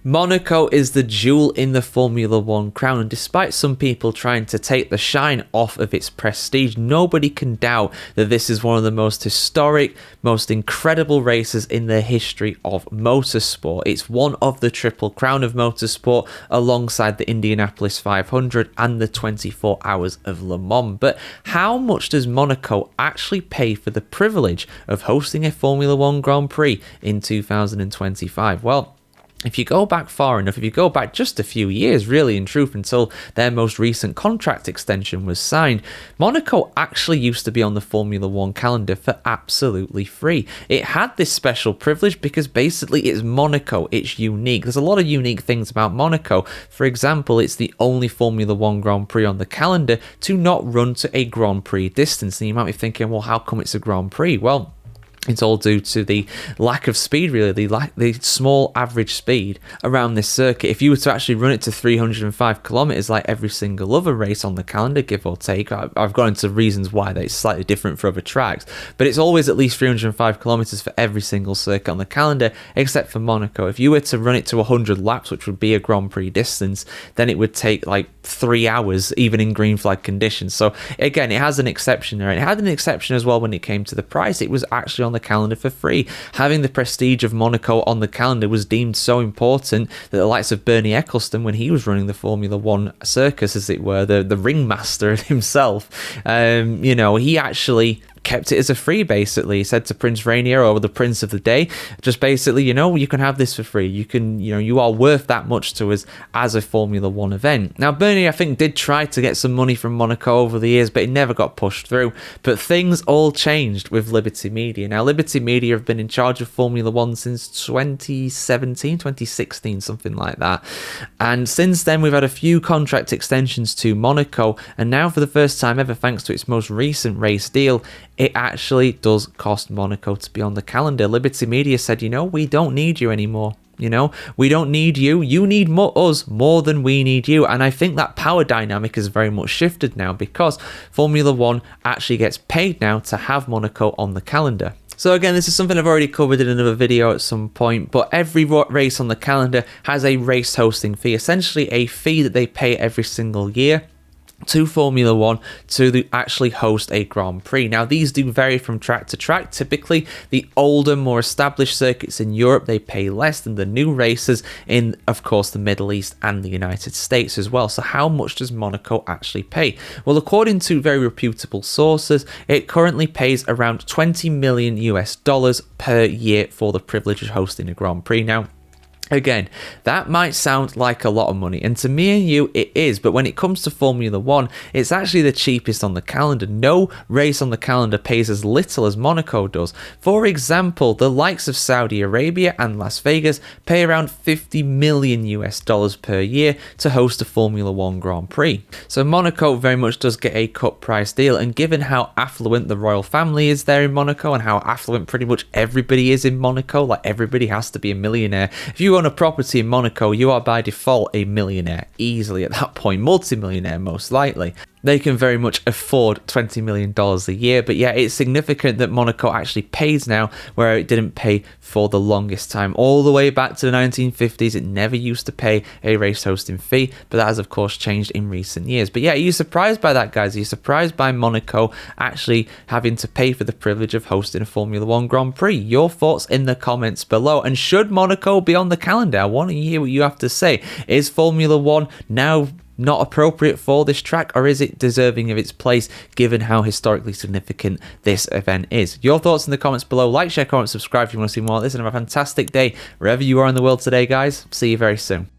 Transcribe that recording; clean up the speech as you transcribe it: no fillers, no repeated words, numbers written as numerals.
Monaco is the jewel in the Formula One crown, and despite some people trying to take the shine off of its prestige, nobody can doubt that this is one of the most historic, most incredible races in the history of motorsport. It's one of the Triple Crown of motorsport, alongside the Indianapolis 500 and the 24 Hours of Le Mans. But how much does Monaco actually pay for the privilege of hosting a Formula One Grand Prix in 2025? Well, if you go back far enough, if you go back just a few years, really in truth, until their most recent contract extension was signed, Monaco actually used to be on the Formula One calendar for absolutely free. It had this special privilege because basically it's Monaco, it's unique. There's a lot of unique things about Monaco. For example, it's the only Formula One Grand Prix on the calendar to not run to a Grand Prix distance. And you might be thinking, well, how come it's a Grand Prix? Well, it's all due to the lack of speed, really, the small average speed around this circuit. If you were to actually run it to 305 kilometers like every single other race on the calendar, give or take, I've gone into reasons why that it's slightly different for other tracks, but it's always at least 305 kilometers for every single circuit on the calendar, except for Monaco. If you were to run it to 100 laps, which would be a Grand Prix distance, then it would take like 3 hours, even in green flag conditions. So again, it has an exception there. And it had an exception as well when it came to the price. It was actually on the calendar for free. Having the prestige of Monaco on the calendar was deemed so important that the likes of Bernie Ecclestone, when he was running the Formula One circus, as it were, the ringmaster himself, he actually kept it as a free. Basically, he said to Prince Rainier, or the Prince of the Day, just basically, you can have this for free. You are worth that much to us as a Formula One event. Now, Bernie, I think, did try to get some money from Monaco over the years, but it never got pushed through. But things all changed with Liberty Media. Now, Liberty Media have been in charge of Formula One since 2017, 2016, something like that. And since then, we've had a few contract extensions to Monaco, and now for the first time ever, thanks to its most recent race deal, it actually does cost Monaco to be on the calendar. Liberty Media said, we don't need you anymore. We don't need you. You need us more than we need you. And I think that power dynamic has very much shifted now, because Formula One actually gets paid now to have Monaco on the calendar. So again, this is something I've already covered in another video at some point, but every race on the calendar has a race hosting fee, essentially a fee that they pay every single year to Formula One to actually host a Grand Prix. Now, these do vary from track to track. Typically, the older, more established circuits in Europe, they pay less than the new races in, of course, the Middle East and the United States as well. So how much does Monaco actually pay? Well, according to very reputable sources, it currently pays around $20 million per year for the privilege of hosting a Grand Prix. Now, again, that might sound like a lot of money, and to me and you it is, but when it comes to Formula One, it's actually the cheapest on the calendar. No race on the calendar pays as little as Monaco does. For example, the likes of Saudi Arabia and Las Vegas pay around $50 million per year to host a Formula One Grand Prix. So Monaco very much does get a cut price deal, and given how affluent the royal family is there in Monaco, and how affluent pretty much everybody is in Monaco, like everybody has to be a millionaire. If you own a property in Monaco, you are by default a millionaire, easily at that point, multi-millionaire most likely. They can very much afford $20 million a year. But yeah, it's significant that Monaco actually pays now, where it didn't pay for the longest time. All the way back to the 1950s, it never used to pay a race hosting fee, but that has of course changed in recent years. But yeah, are you surprised by that, guys? Are you surprised by Monaco actually having to pay for the privilege of hosting a Formula One Grand Prix? Your thoughts in the comments below. And should Monaco be on the calendar? I want to hear what you have to say. Is Formula One now not appropriate for this track, or is it deserving of its place given how historically significant this event is? Your thoughts in the comments below. Like, share, comment, subscribe if you want to see more of this, and have a fantastic day wherever you are in the world today, guys. See you very soon.